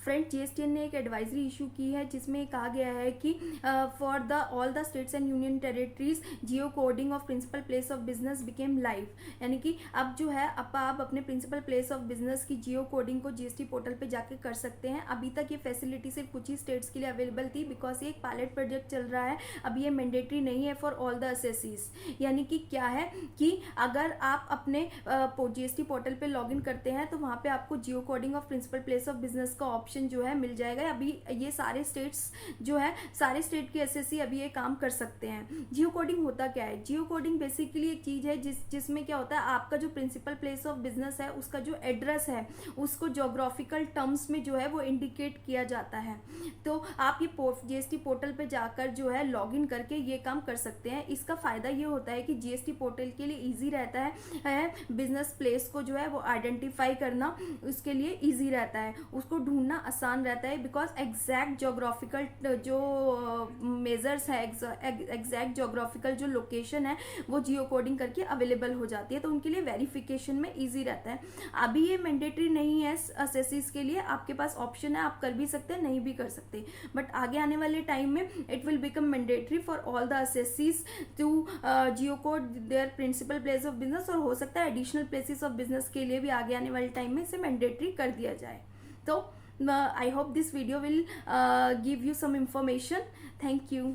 Friend, GSTN ने एक advisory issue की है जिसमें कहा गया है कि for the all the states and union territories geo coding of principal place of business became live. यानी कि अब जो है आप अपने प्रिंसिपल प्लेस ऑफ बिजनेस की जियो कोडिंग को जीएसटी पोर्टल पे जाके कर सकते हैं। अभी तक ये फैसिलिटी सिर्फ कुछ ही स्टेट्स के लिए अवेलेबल थी, बिकॉज ये एक पायलट प्रोजेक्ट चल रहा है। अब ये मैंडेटरी नहीं है फॉर ऑल द असेसीज। यानी कि क्या है कि अगर आप अपने जीएसटी पोर्टल पे लॉगिन करते हैं तो वहां पे आपको geo coding of principal place of business का ऑप्शन जो है मिल जाएगा। अभी ये सारे स्टेट्स जो है, सारे स्टेट के एसएससी अभी ये काम कर सकते हैं। जियो कोडिंग होता क्या है? जियो कोडिंग बेसिकली एक चीज है जिसमें क्या होता है, आपका जो प्रिंसिपल प्लेस ऑफ बिजनेस है उसका जो एड्रेस है उसको ज्योग्राफिकल टर्म्स में जो है वो इंडिकेट किया जाता है। तो आप ये जीएसटी पोर्टल पे जाकर जो है लॉगिन करके ये काम कर सकते हैं। इसका फायदा ये होता है कि जीएसटी पोर्टल के लिए इजी रहता है बिजनेस प्लेस को जो है वो आइडेंटिफाई करना, उसके लिए इजी रहता है, उसको ढूंढना आसान रहता है, बिकॉज एग्जैक्ट ज्योग्राफिकल जो मेजर्स है, एग्जैक्ट ज्योग्राफिकल जो लोकेशन है वो जियो कोडिंग करके अवेलेबल हो जाती है, तो उनके लिए वेरिफिकेशन में इजी रहता है। अभी ये मैंडेटरी नहीं है असेसीज के लिए, आपके पास ऑप्शन है, आप कर भी सकते हैं, नहीं भी कर सकते, बट आगे आने वाले टाइम में it will become mandatory for all the assessees to geo code their principal place of business, और हो सकता है एडिशनल प्लेसेस ऑफ बिजनेस के लिए भी आगे आने वाले टाइम में इसे मैंडेटरी कर दिया जाए। तो I hope this video will give you some information. Thank you.